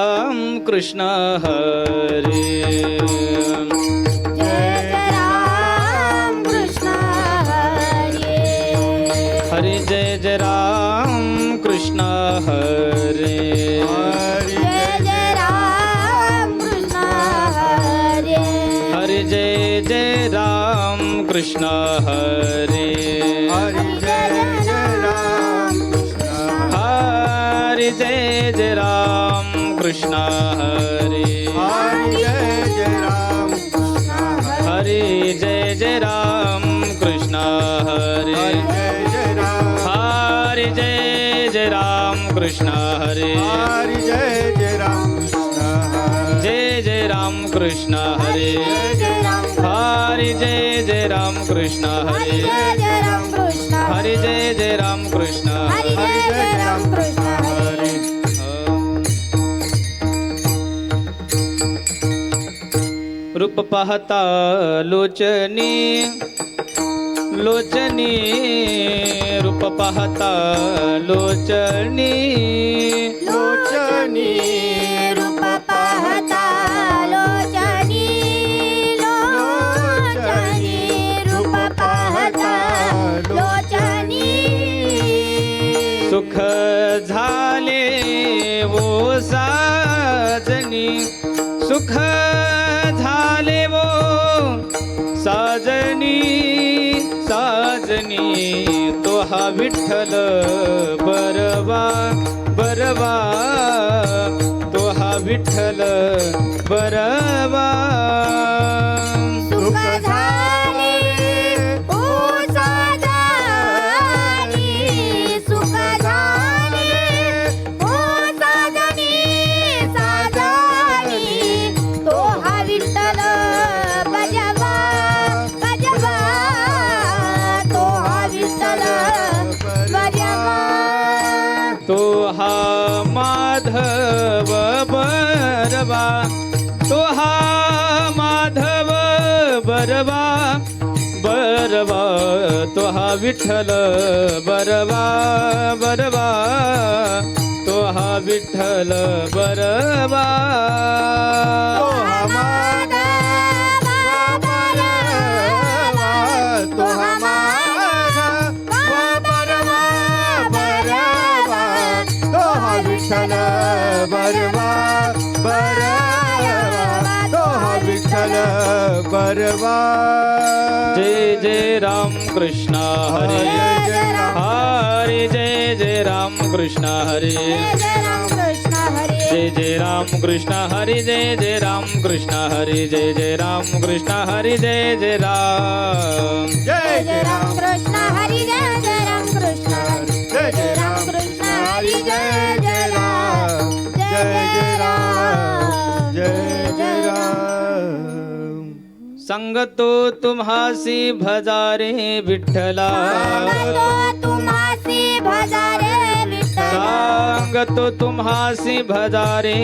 राम कृष्ण हरे हरे जय जय राम कृष्ण हरे हरे जय जय राम कृष्ण हरे हरे जय जय राम कृष्ण हरे हरे जय जय राम कृष्ण हरे हरे जय जय राम कृष्ण हरे जय जय राम कृष्ण हरे हरे जय जय राम कृष्ण हरे हरे जय जय राम कृष्ण रूप पाहता लोचनी लोचनी रूप पाहता लोचनी लोचनी रूप पाहता लोचनी लोचनी रूप पाहता लोचनी सुख झाले वो साजनी सुख झाले वो साजनी साजनी तो हा विठ्ठल बरवा बरवा तो हा विठ्ठल बरवा सुख झाले ओ साजनी सुख झाले ओ साजनी साजनी तो हा विठ्ठल बजवा बजवा तो हा विठ्ठल बजवा तो हा माधव बरवा तो हा माधव बरवा बरवा तो हा विठ्ठल बरवा बरवा तो हा विठ्ठल बरवा तो हा माधव बरवा तो हा माधव बरवा बरवा तो हा विठ्ठल बरवा बरवा तो हा विठ्ठल बरवा जय जय राम कृष्ण हरे हरे जय जय राम कृष्ण हरे जय राम कृष्ण हरे जय जय राम कृष्ण हरे जय जय राम कृष्ण हरे जय जय राम कृष्ण हरे जय जय राम जय जय राम कृष्ण हरि जय जय राम कृष्ण हरि जय जय राम कृष्ण हरि जय जय राम जय जय राम जय जय राम संगतो तुम्हासी भजारे विठ्ठला सांगतो तुम्हासी भजारे विठ्ठला सांगतो तुम्हासी भजारे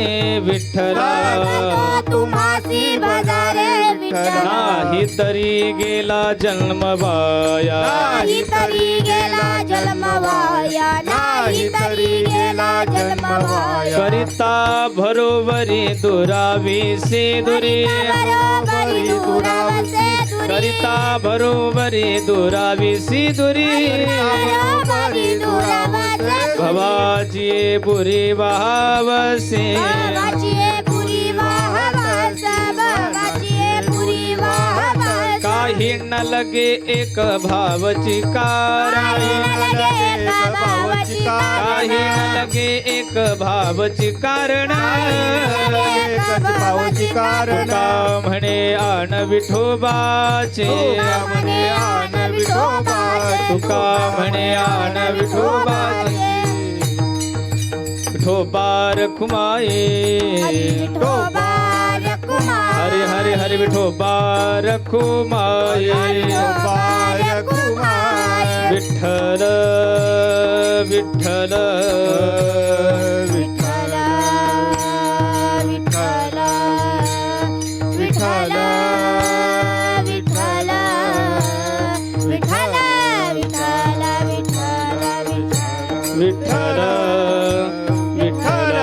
विठ्ठला सांगतो तुम्हासी भजारे विठ्ठला नाही तरी गेला जन्म वाया नाही तरी गेला जन्म वाया नाही तरी गेला जन्म वाया करिता भरोवरी दुरावी से दुरी बरोबरी दुरावसे दुरी करिता भरोवरी दुरावी सी दुरी बरोबरी दुरावसे भवाची बुरी वावसे बाबाची पुरी वाहवास बाबाची पुरी वाहवास काही न लगे एक भावची कारणी काही न लगे एक भावची कारण भावाची कारण तुका म्हणे आण विठोबाचे तुका म्हणे आण विठोबाचे विठोबा रखुमाये हरे हरे हरे विठोबा रखुमाये विठ्ठल विठ्ठल विठ्ठल विठ्ठल विठ्ठल विठ्ठल विठ्ठल विठ्ठल विठ्ठल विठ्ठल विठ्ठल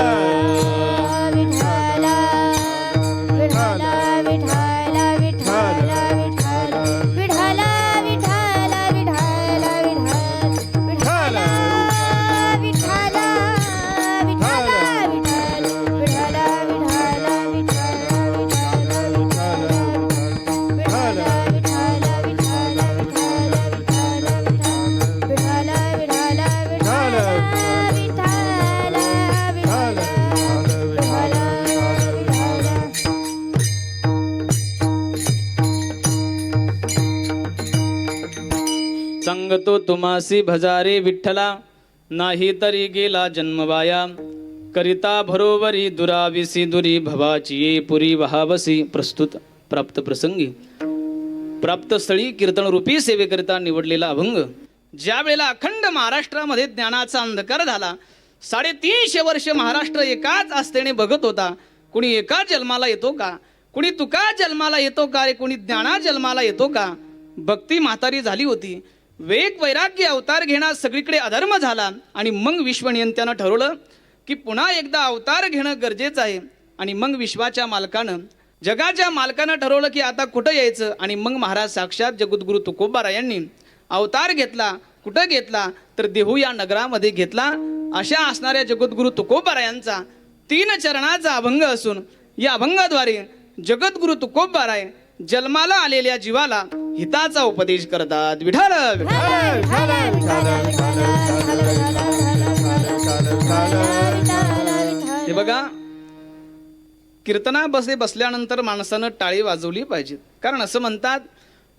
सांगतो तुम्हासी भजारे विठ्ठला, नाही तरी गेला जन्मवाया. करिता भरोवरी दुराविसी दुरी भवाची ये पुरी वहावसी. प्रस्तुत प्राप्त प्रसंगी प्राप्त स्थळी कीर्तन रूपी सेवेकरिता निवडलेला अभंग. ज्या वेळेला अखंड महाराष्ट्रामध्ये ज्ञानाचा अंधकार झाला, 350 वर्ष महाराष्ट्र एकाच आस्थेने बघत होता. कुणी एका जन्माला येतो का, कुणी तुका जन्माला येतो का रे, कुणी ज्ञाना जन्माला येतो का. भक्ती म्हातारी झाली होती. वेग वैराग्य अवतार घेणं सगळीकडे अधर्म झाला. आणि मग विश्वनियंत्यानं ठरवलं की पुन्हा एकदा अवतार घेणं गरजेचं आहे. आणि मग विश्वाच्या मालकानं, जगाच्या मालकानं ठरवलं की आता कुठं यायचं. आणि मग महाराज साक्षात जगद्गुरु तुकोबारायांनी अवतार घेतला. कुठं घेतला तर देहू या नगरामध्ये घेतला. अशा असणाऱ्या जगद्गुरु तुकोबारायांचा 3 चरणाचा अभंग असून या अभंगाद्वारे जगद्गुरु तुकोबाराय जन्माला आलेल्या जीवाला हिताचा उपदेश करतात. विठ्ठल हे बघा, कीर्तना बसल्यानंतर माणसानं टाळी वाजवली पाहिजे. कारण असं म्हणतात,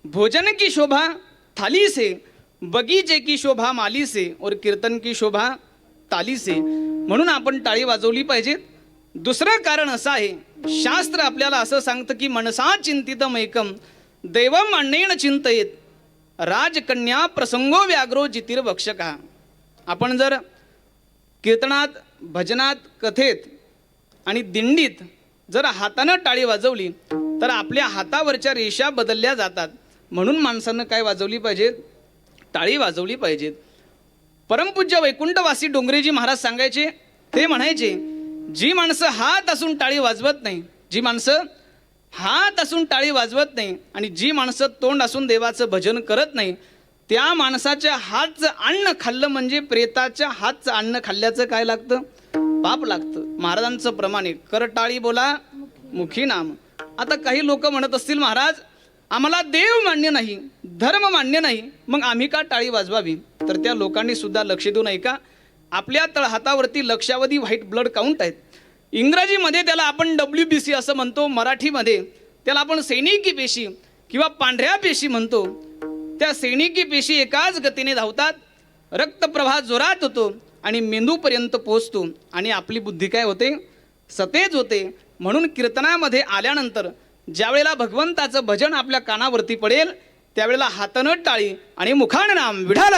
भोजन की शोभा थाली से, बगीचे की शोभा माली से, और कीर्तन की शोभा ताली से. म्हणून आपण टाळी वाजवली पाहिजे. दुसरं कारण असं आहे, शास्त्र आपल्याला असं सांगतं की मनसा चिंतितम एकम दैवम अन्येन चिंतयेत, राजकन्या प्रसंगो व्याग्रो जितिर्भक्षका. आपण जर कीर्तनात, भजनात, कथेत आणि दिंडीत जर हातानं टाळी वाजवली तर आपल्या हातावरच्या रेषा बदलल्या जातात. म्हणून माणसानं काय वाजवली पाहिजे, टाळी वाजवली पाहिजे. परमपूज्य वैकुंठवासी डोंगरेजी महाराज सांगायचे, ते म्हणायचे, जी माणसं हात असून टाळी वाजवत नाही, जी माणसं हात असून टाळी वाजवत नाही आणि जी माणसं तोंड असून देवाचं भजन करत नाही, त्या माणसाच्या हातचं अन्न खाल्लं म्हणजे प्रेताच्या हातचं अन्न खाल्ल्याचं काय लागतं, पाप लागतं. महाराजांचं प्रमाणे कर टाळी बोला मुखी नाम. आता काही लोक म्हणत असतील, महाराज आम्हाला देव मान्य नाही, धर्म मान्य नाही, मग आम्ही का टाळी वाजवावी. तर त्या लोकांनी सुद्धा लक्ष देऊ नये का, आपल्या तळहातावरती लक्षावधी व्हाईट ब्लड काउंट आहेत. इंग्रजीमध्ये त्याला आपण WBC असं म्हणतो, मराठीमध्ये त्याला आपण सैनिकी पेशी किंवा पांढऱ्या पेशी म्हणतो. त्या सैनिकी पेशी एकाच गतीने धावतात, रक्तप्रवाह जोरात होतो आणि मेंदूपर्यंत पोहोचतो आणि आपली बुद्धी काय होते, सतेज होते. म्हणून कीर्तनामध्ये आल्यानंतर ज्या वेळेला भगवंताचं भजन आपल्या कानावरती पडेल त्यावेळेला हातानं टाळी आणि मुखानं नाम विठ्ठल.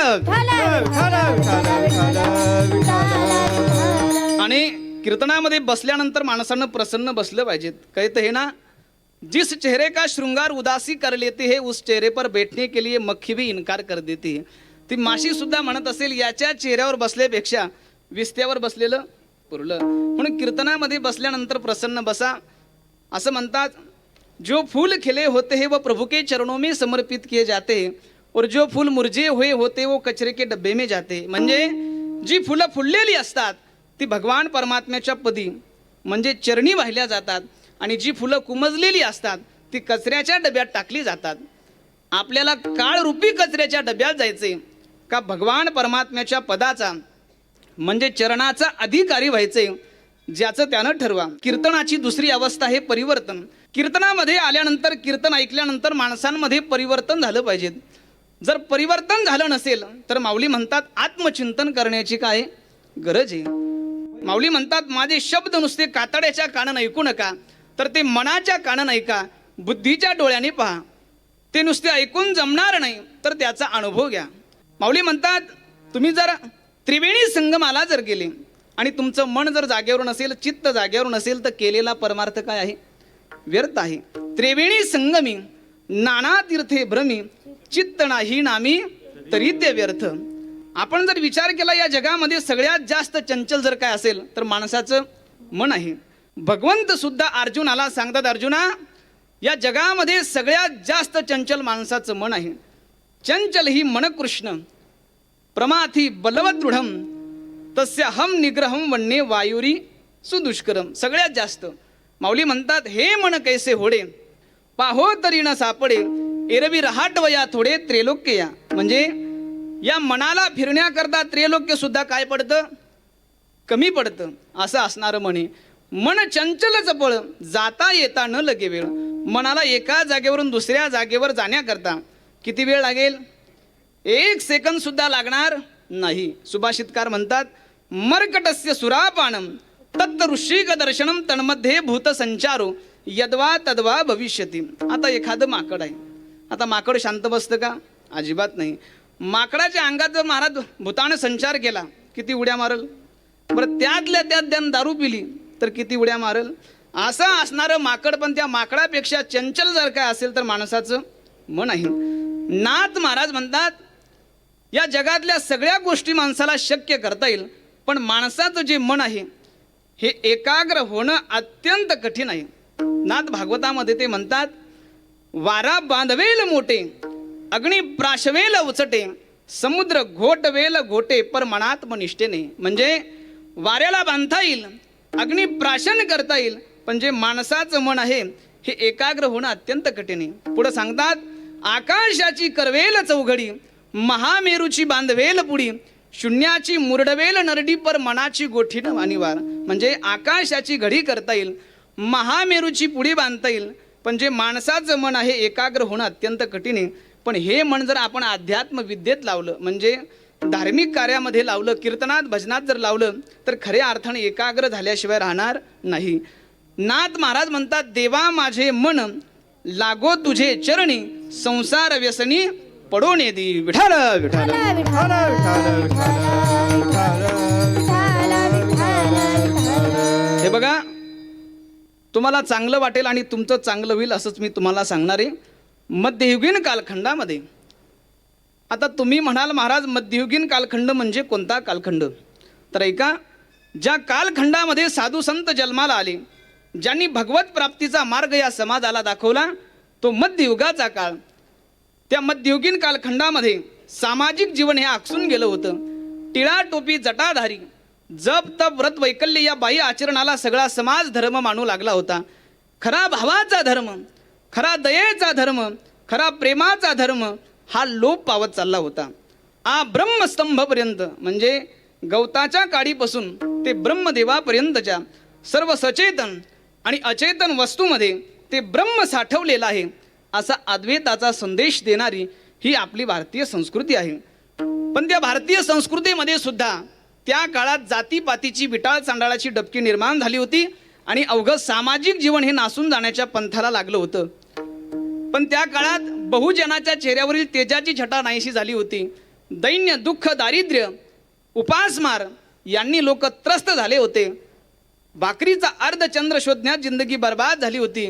आणि कीर्तनामध्ये बसल्यानंतर माणसानं प्रसन्न बसलं पाहिजे. कहते हे ना, जिस चेहरे का श्रृंगार उदासी कर लेते है उस चेहरे पर बैठने के लिए मक्खी भी इनकार कर देती है. ती माशी सुद्धा म्हणत असेल, याच्या चेहऱ्यावर बसल्यापेक्षा विस्त्यावर बसलेलं पुरलं. म्हणून कीर्तनामध्ये बसल्यानंतर प्रसन्न बसा. असं म्हणतात, जो फूल खिले होते हैं वो प्रभु के चरणों में समर्पित किए जाते हैं और जो फूल मुरझे हुए होते वो कचरे के डब्बे में जाते. म्हणजे जी फुलं फुललेली असतात ती भगवान परमात्म्याच्या पदी म्हणजे चरणी वाहिल्या जातात आणि जी फुलं कुमजलेली असतात ती कचऱ्याच्या डब्यात टाकली जातात. आपल्याला काळरूपी कचऱ्याच्या डब्यात जायचे का भगवान परमात्म्याच्या पदाचा म्हणजे चरणाचा अधिकारी व्हायचे, ज्याचं त्यानं ठरवा. कीर्तनाची दुसरी अवस्था आहे परिवर्तन. कीर्तनामध्ये आल्यानंतर, कीर्तन ऐकल्यानंतर माणसांमध्ये परिवर्तन झालं पाहिजे. जर परिवर्तन झालं नसेल तर माऊली म्हणतात आत्मचिंतन करण्याची काय गरज आहे. माऊली म्हणतात, माझे शब्द नुसते कातड्याच्या कानानं ऐकू नका, तर ते मनाच्या कानानं ऐका, बुद्धीच्या डोळ्याने पहा. ते नुसते ऐकून जमणार नाही तर त्याचा अनुभव घ्या. माऊली म्हणतात, तुम्ही जर त्रिवेणी संगमाला जर गेले आणि तुमचं मन जर जागेवर नसेल, चित्त जागेवर नसेल, तर केलेला परमार्थ काय आहे, व्यर्थ आहे. त्रिवेणी संगमी नाना तीर्थे भ्रमी चित्त नाही नामी तरी ते व्यर्थ. आपण जर विचार केला, या जगामध्ये सगळ्यात जास्त चंचल जर काय असेल तर माणसाचं मन आहे. भगवंत सुद्धा अर्जुनाला सांगतात, अर्जुना या जगामध्ये सगळ्यात जास्त चंचल माणसाचं मन आहे. चंचल ही मन कृष्ण प्रमाथी बलवत दृढम तस्य हम निग्रहम वन्ने वायुरी सुदुष्करम. सगळ्यात जास्त माऊली म्हणतात, हे मन कैसे होडे पाहो तरी न सापडे एरवी रहाटवया थोडे त्रैलोक्य या. म्हणजे या मनाला फिरण्याकरता त्रैलोक्य सुद्धा काय पडतं, कमी पडतं. असं असणारं म्हणे. मन चंचल चपळ जाता येता न लगे वेळ. मनाला एका जागेवरून दुसऱ्या जागेवर जाण्याकरता किती वेळ लागेल, एक सेकंद सुद्धा लागणार नाही. सुभाषितकार म्हणतात, मर्कटस्य सुरापानम तत्त ऋषिक दर्शनम तन्मध्ये भूत संचारो यद्वा तद्वा भविष्यती. आता एखादं माकड आहे, आता माकड शांत बसतं का? अजिबात नाही. माकडाच्या अंगात जर महाराज भूतानं संचार केला, किती उड्या मारल बरं? त्यातल्या त्यात त्यानं दारू पिली तर किती उड्या मारल? असं असणारं माकड, पण त्या माकडापेक्षा चंचल जर काय असेल तर माणसाचं मन आहे. नाथ महाराज म्हणतात, या जगातल्या सगळ्या गोष्टी माणसाला शक्य करता येईल, पण माणसाचं जे मन आहे हे एकाग्र होणं अत्यंत कठीण आहे. नाथ भागवतामध्ये ते म्हणतात, वारा बांधवेल मोठे अग्नी प्राशवेल उचटे समुद्र घोटवेल घोटे पर मनात्मनिष्ठेने. म्हणजे वाऱ्याला बांधता येईल, अग्नी प्राशन करता येईल, पण जे माणसाचं मन आहे हे एकाग्र होणं अत्यंत कठीण आहे. पुढे सांगतात, आकाशाची करवेल चौघडी महामेरूची बांधवेल पुडी शून्याची मुरडवेल नरडी पर मनाची गोठीनं अनिवार. म्हणजे आकाशाची घडी करता येईल, महामेरूची पुडी बांधता येईल, पण जे माणसाचं मन आहे एकाग्र होणं अत्यंत कठीण आहे. पण हे मन जर आपण अध्यात्म विद्येत लावलं, म्हणजे धार्मिक कार्यामध्ये लावलं, कीर्तनात भजनात जर लावलं, तर खऱ्या अर्थाने एकाग्र झाल्याशिवाय राहणार नाही. नाथ महाराज म्हणतात, देवा माझे मन लागो तुझे चरणी संसार व्यसनी पडून येती. विठाल विठाल विठ्ठल विठ्ठल विठ्ठल विठ्ठल. हे बघा, तुम्हाला चांगलं वाटेल आणि तुमचं चांगलं होईल असंच मी तुम्हाला सांगणार आहे. मध्ययुगीन कालखंडामध्ये, आता तुम्ही म्हणाल महाराज मध्ययुगीन कालखंड म्हणजे कोणता कालखंड? तर ऐका, ज्या कालखंडामध्ये साधू संत जन्माला आले, ज्यांनी भगवत प्राप्तीचा मार्ग या समाजाला दाखवला, तो मध्ययुगाचा काळ. त्या मध्ययुगीन कालखंडामध्ये सामाजिक जीवन हे आकसून गेलं होतं. टिळा टोपी जटाधारी जप तप व्रत वैकल्य या बाह्य आचरणाला सगळा समाज धर्म मानू लागला होता. खरा भावाचा धर्म, खरा दयेचा धर्म, खरा प्रेमाचा धर्म हा लोप पावत चालला होता. ब्रह्मस्तंभपर्यंत, म्हणजे गवताच्या काडीपासून ते ब्रह्मदेवापर्यंतच्या सर्व सचेतन आणि अचेतन वस्तूमध्ये ते ब्रह्म साठवलेलं आहे, असा अद्वैताचा संदेश देणारी ही आपली भारतीय संस्कृती आहे. पण त्या भारतीय संस्कृतीमध्ये सुद्धा त्या काळात जातीपातीची विटाळ चांडाळाची डबकी निर्माण झाली होती आणि अवघं सामाजिक जीवन हे नासून जाण्याच्या पंथाला लागलं होतं. पण त्या काळात बहुजनाच्या चेहऱ्यावरील तेजाची छटा नाहीशी झाली होती. दैन्य, दुःख, दारिद्र्य, उपासमार यांनी लोक त्रस्त झाले होते. भाकरीचा अर्धचंद्र शोधण्यात जिंदगी बर्बाद झाली होती.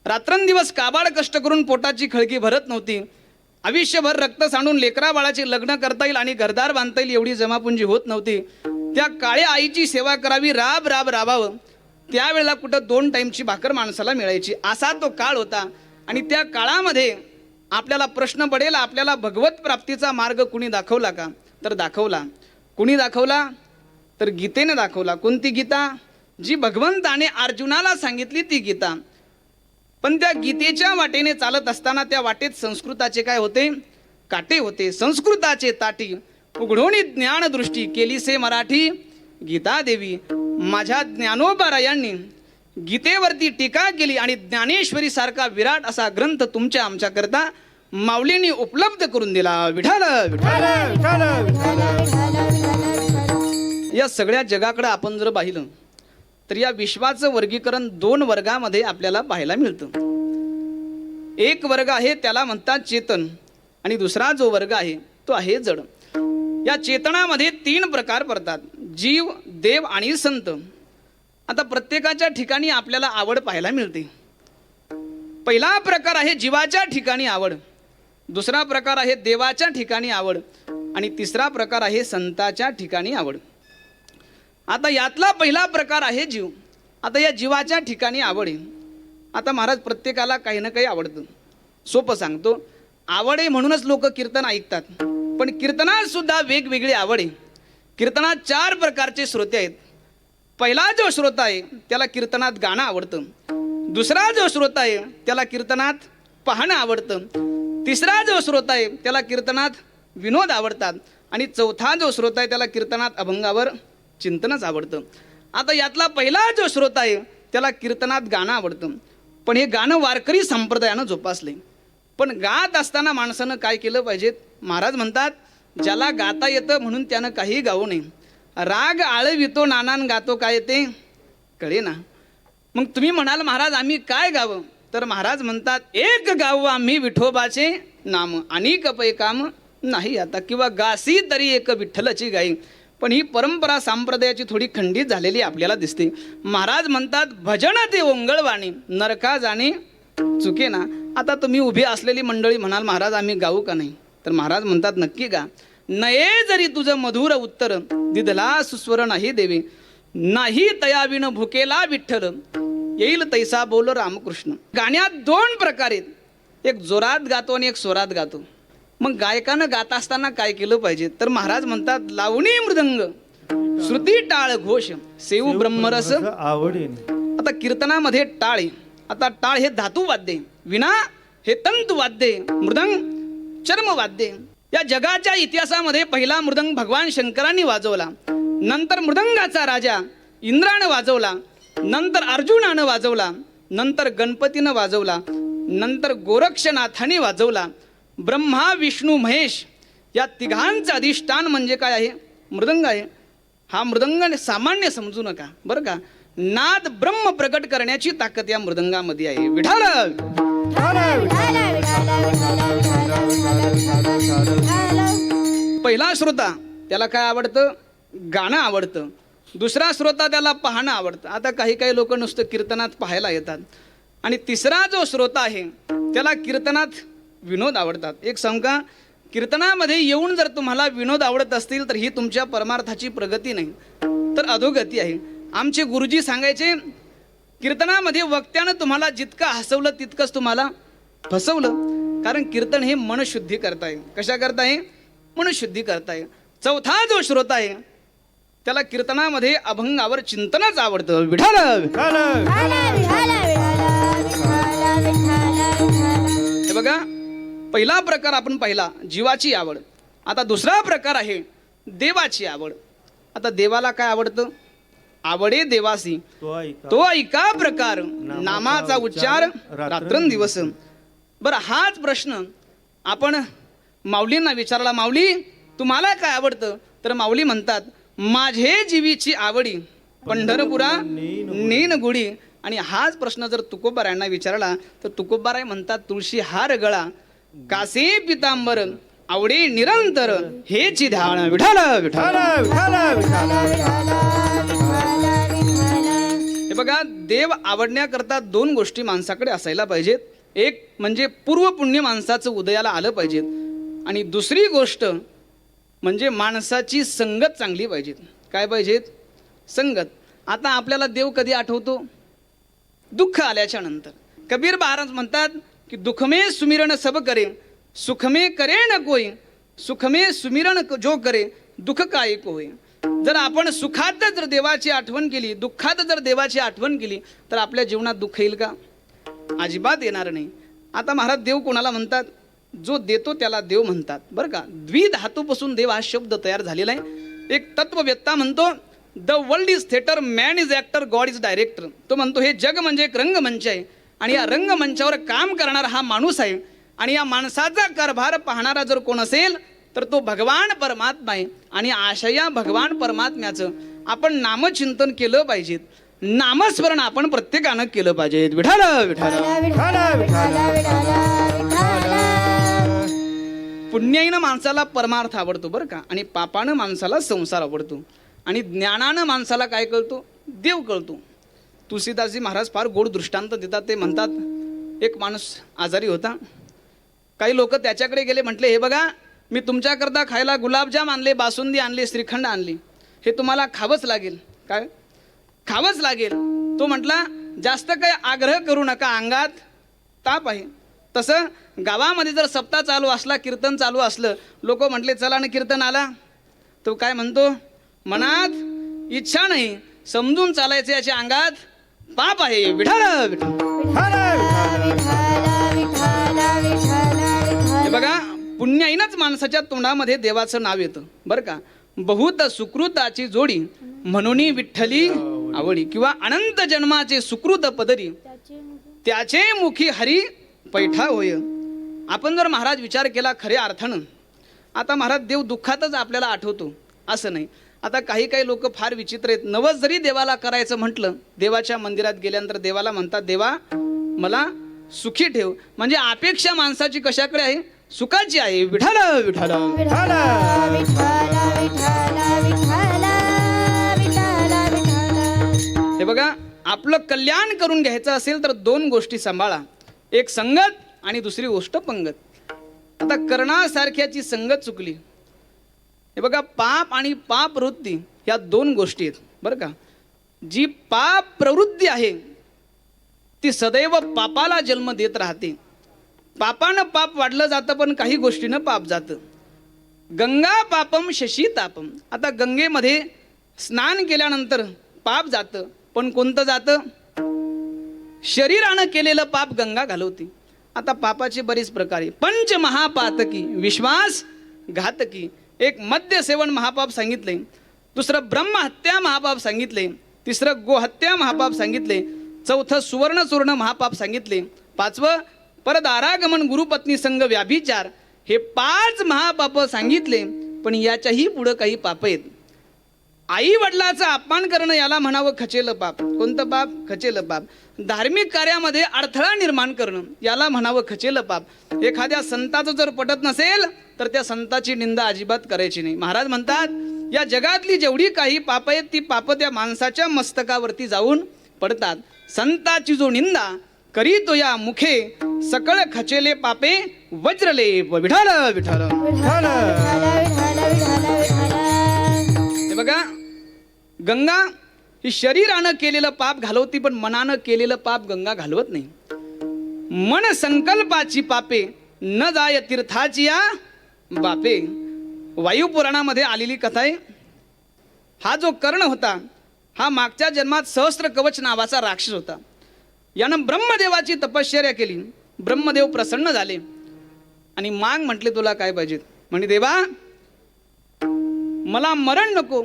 रात्रंदिवस काबाड कष्ट करून पोटाची खळगी भरत नव्हती. आयुष्यभर रक्त सांडून लेकरा बाळाचे लग्न करता येईल आणि घरदार बांधता येईल एवढी जमापुंजी होत नव्हती. त्या काळ्या आईची सेवा करावी, राब राब राबावं, त्यावेळेला कुठं 2 टाईमची भाकर माणसाला मिळायची, असा तो काळ होता. आणि त्या काळामध्ये आपल्याला प्रश्न पडेल, आपल्याला भगवत प्राप्तीचा मार्ग कुणी दाखवला का? तर दाखवला. कुणी दाखवला? तर गीतेने दाखवला. कोणती गीता? जी भगवंताने अर्जुनाला सांगितली ती गीता. पण त्या गीतेच्या वाटेने चालत असताना त्या वाटेत संस्कृताचे काय होते? काटे होते. संस्कृताचे ताटी उघडोनी ज्ञानदृष्टी केली से मराठी गीता देवी. माझ्या ज्ञानोबारायांनी गीतेवरती टीका केली आणि ज्ञानेश्वरी सारखा विराट असा ग्रंथ तुमच्या आमच्या करता माऊलींनी उपलब्ध करून दिला. विठाल विठाल विठाल. या सगळ्या जगाकडे आपण जर पाहिलं तर या विश्वाचं वर्गीकरण 2 वर्गामध्ये आपल्याला पाहायला मिळतं. एक वर्ग आहे त्याला म्हणतात चेतन, आणि दुसरा जो वर्ग आहे तो आहे जड. या चेतनामध्ये 3 प्रकार पडतात: जीव, देव आणि संत. आता प्रत्येकाच्या ठिकाणी आपल्याला आवड पाहायला मिळते. पहिला प्रकार आहे जीवाच्या ठिकाणी आवड, दुसरा प्रकार आहे देवाच्या ठिकाणी आवड, आणि तिसरा प्रकार आहे संताच्या ठिकाणी आवड. आता यातला पहिला प्रकार आहे जीव. आता या जीवाच्या ठिकाणी आवड आहे. आता महाराज प्रत्येकाला काही ना काही आवडतं. सोपं सांगतो, आवड आहे म्हणूनच लोक कीर्तन ऐकतात. पण कीर्तनात सुद्धा वेगवेगळी आवड आहे. कीर्तनात 4 प्रकारचे श्रोते आहेत. पहिला जो श्रोता आहे त्याला कीर्तनात गाणं आवडतं. दुसरा जो श्रोता आहे त्याला कीर्तनात पाहणं आवडतं. तिसरा जो श्रोता आहे त्याला कीर्तनात विनोद आवडतात. आणि चौथा जो श्रोता आहे त्याला कीर्तनात अभंगावर चिंतनच आवडतं. आता यातला पहिला जो श्रोता आहे त्याला कीर्तनात गाणं आवडतं. पण हे गाणं वारकरी संप्रदायानं जोपासले. पण गात असताना माणसानं काय केलं पाहिजे? महाराज म्हणतात ज्याला गाता येतं म्हणून त्यानं काही गाऊ नये. राग आळवितो नानान गातो काय ते कळे ना. मग तुम्ही म्हणाल महाराज आम्ही काय गावं, तर महाराज म्हणतात एक गाव आम्ही विठोबाचे नाम अनेक पै काम नाही आता, किंवा गासी तरी एक विठ्ठलाची गाई. पण ही परंपरा संप्रदायाची थोडी खंडित झालेली आपल्याला दिसते. महाराज म्हणतात भजन ते ओंगळवाणी नरका जाणे चुके ना. आता तुम्ही उभी असलेली मंडळी म्हणाल महाराज आम्ही गाऊ का नाही, तर महाराज म्हणतात नक्की गा. नये जरी तुझं मधुर उत्तर दिदला सुस्वर नाही देवे, नाही तयाविन भुकेला विठ्ठल येईल तैसा बोल रामकृष्ण. गाण्यात दोन प्रकार आहेत, एक जोरात गातो आणि एक स्वरात गातो. मग गायकानं गात असताना काय केलं पाहिजे, तर महाराज म्हणतात लावणी मृदंग श्रुती टाळ घोष सेऊ ब्रह्मरस आवडीने. आता कीर्तनामध्ये टाळ आहे. आता टाळ हे धातू वाद्य, विना हे तंतु वाद्य, मृदंग चर्म वाद्य. या जगाच्या इतिहासामध्ये पहिला मृदंग भगवान शंकरांनी वाजवला, नंतर मृदंगाचा राजा इंद्रानं वाजवला, नंतर अर्जुनानं वाजवला, नंतर गणपतीनं वाजवला, नंतर गोरक्षनाथाने वाजवला. ब्रह्मा विष्णू महेश या तिघांचं अधिष्ठान म्हणजे काय आहे, मृदंग आहे. हा मृदंग सामान्य समजू नका बरं का. नाद ब्रह्म प्रकट करण्याची ताकद या मृदंगामध्ये आहे. विठाल पहिला श्रोता त्याला काय आवडतं, गाणं आवडतं. दुसरा श्रोता त्याला पाहणं आवडतं. आता काही काही लोक नुसतं कीर्तनात पाहायला येतात. आणि तिसरा जो श्रोता आहे त्याला कीर्तनात विनोद आवडतात. एक सांगा, कीर्तनामध्ये येऊन जर तुम्हाला विनोद आवडत असतील तर ही तुमच्या परमार्थाची प्रगती नाही तर अधोगती आहे. आमचे गुरुजी सांगायचे कीर्तनामध्ये वक्त्यानं तुम्हाला जितकं हसवलं तितकंच तुम्हाला फसवलं. कारण कीर्तन हे मनशुद्धी करताय. कशा करताय, मनशुद्धी करताय. चौथा जो श्रोता आहे त्याला कीर्तनामध्ये अभंगावर चिंतनच आवडतं. विठाल हे बघा, पहिला प्रकार आपण पाहिला जीवाची आवड. आता दुसरा प्रकार आहे देवाची आवड. आता देवाला काय आवडतं, आवडे देवासी तो ऐका प्रकार नामाचा उच्चार रात्रंदिवस. बरं हाच प्रश्न आपण माऊलींना विचारला, माऊली तुम्हाला काय आवडतं, तर माऊली म्हणतात माझे जीवीची आवडी पंढरपुरा नेन गुढी. आणि हाच प्रश्न जर तुकोबारायांना विचारला तर तुकोबाराय म्हणतात तुळशी हार गळा कासे पितांबर आवडे निरंतर हेची ध्यान. विठाल विठाल. हे बघा, देव आवडण्याकरता दोन गोष्टी माणसाकडे असायला पाहिजेत. एक म्हणजे पूर्व पुण्य माणसाचं उदयाला आलं पाहिजे, आणि दुसरी गोष्ट म्हणजे माणसाची संगत चांगली पाहिजे. काय पाहिजेत, संगत. आता आपल्याला देव कधी आठवतो, दुःख आल्याच्या नंतर. कबीर महाराज म्हणतात की दुःख में सुमिरण सब करे सुख में करे न कोई, सुख में सुमिरण जो करे दुःख काय को होय. जर आपण सुखात जर देवाची आठवण केली, दुःखात जर देवाची आठवण केली तर आपल्या जीवनात दुःख येईल का, अजिबात येणार नाही. आता महाराज देव कोणाला म्हणतात, जो देतो त्याला देव म्हणतात बरं का. द्विधातूपासून देव हा शब्द तयार झालेला आहे. एक तत्ववेत्ता म्हणतो the world is theatre, man is actor, God is director. तो म्हणतो हे जग म्हणजे एक रंगमंच आहे आणि या रंगमंचावर काम करणारा हा माणूस आहे. आणि या माणसाचा कारभार पाहणारा जर कोण असेल तर तो भगवान परमात्मा आहे. आणि आशया भगवान परमात्म्याचं आपण नामचिंतन केलं पाहिजे, नामस्मरण आपण प्रत्येकानं केलं पाहिजे. विठाल विठाल. पुण्याईनं माणसाला परमार्थ आवडतो बरं का, आणि पापानं माणसाला संसार आवडतो, आणि ज्ञानानं माणसाला काय कळतो, देव कळतो. तुळशीदासजी महाराज फार गोड दृष्टांत देतात. ते म्हणतात एक माणूस आजारी होता. काही लोक त्याच्याकडे गेले, म्हटले हे बघा मी तुमच्याकरता खायला गुलाबजाम आणले, बासुंदी आणली, श्रीखंड आणली, हे तुम्हाला खावंच लागेल. काय खावंच लागेल. तो म्हटला जास्त काही आग्रह करू नका, अंगात ताप आहे. तसं गावामध्ये जर सप्ताह चालू असला, कीर्तन चालू असलं, लोक म्हटले चला ना कीर्तन आला, तो काय म्हणतो, मनात इच्छा नाही, समजून चालायचे, याच्या अंगात पाप आहे. विठाल हे बघा, पुण्याईनच माणसाच्या तोंडामध्ये देवाचं नाव येतं बरं का. बहुत सुकृताची जोडी म्हणून विठ्ठली आवडी, किंवा अनंत जन्माचे सुकृत पदरी त्याचे मुखी हरी पैठा होय. आपण जर महाराज विचार केला खऱ्या अर्थानं आता महाराज देव दुःखातच आपल्याला आठवतो असं नाही. आता काही काही लोक फार विचित्र आहेत. नवस जरी देवाला करायचं म्हटलं, देवाच्या मंदिरात गेल्यानंतर देवाला म्हणतात, देवा मला सुखी ठेव. म्हणजे अपेक्षा माणसाची कशाकडे आहे? सुखाची आहे. विठ्ठल विठ्ठल विठ्ठल विठ्ठल विठ्ठल विठ्ठल विठ्ठल विठ्ठल. हे बघा, आपलं कल्याण करून घ्यायचं असेल तर दोन गोष्टी सांभाळा, एक संगत आणि दुसरी गोष्ट पंगत. आता कर्णासारख्याची संगत चुकली. हे बघा, पाप आणि पाप प्रवृत्ती ह्या दोन गोष्टी आहेत बरं का. जी पाप प्रवृत्ती आहे ती सदैव पापाला जन्म देत राहते. पापानं पाप वाढलं जातं, पण काही गोष्टीनं पाप जातं. गंगा पापम शशी तापम. आता गंगेमध्ये स्नान केल्यानंतर पाप जातं, पण कोणतं जातं? शरीरानं केलेलं पाप गंगा घालवते. आता पापाचे बरेच प्रकार आहे. पंच महापातकी, विश्वास घातकी. एक मद्य सेवन महापाप सांगितले, दुसरं ब्रह्महत्या महापाप सांगितले, तिसरं गोहत्या महापाप सांगितले, चौथं सुवर्ण चूर्ण महापाप सांगितले, पाचवं परदारागमन गुरुपत्नी संग व्याभिचार. हे 5 महापाप सांगितले. पण याच्याही पुढं काही पाप आहेत. आई वडिलाचा अपमान करणं याला म्हणावं खचेलं पाप. कोणतं पाप? खचेलं पाप. धार्मिक कार्यामध्ये अडथळा निर्माण करणं याला म्हणावं खचेलं पाप. एखाद्या संताचं जर पटत नसेल तर त्या संताची निंदा अजिबात करायची नाही. महाराज म्हणतात, या जगातली जेवढी काही पाप आहेत ती पाप त्या माणसाच्या मस्तकावरती जाऊन पडतात. संताची जो निंदा करीतो या मुखे, सकळ खचेले पापे वज्रले विठ्ठल विठ्ठल. हे बघा, गंगा ही शरीरानं केलेलं पाप घालवती, पण मनानं केलेलं पाप गंगा घालवत नाही. मन संकल्पाची पापे न जाय तीर्थाची या बापे. वायुपुराणामध्ये आलेली कथा आहे. हा जो कर्ण होता हा मागच्या जन्मात सहस्त्र कवच नावाचा राक्षस होता. यानं ब्रह्मदेवाची तपश्चर्या केली. ब्रह्मदेव प्रसन्न झाले आणि माग म्हटले, तुला काय पाहिजे? म्हणे, देवा मला मरण नको.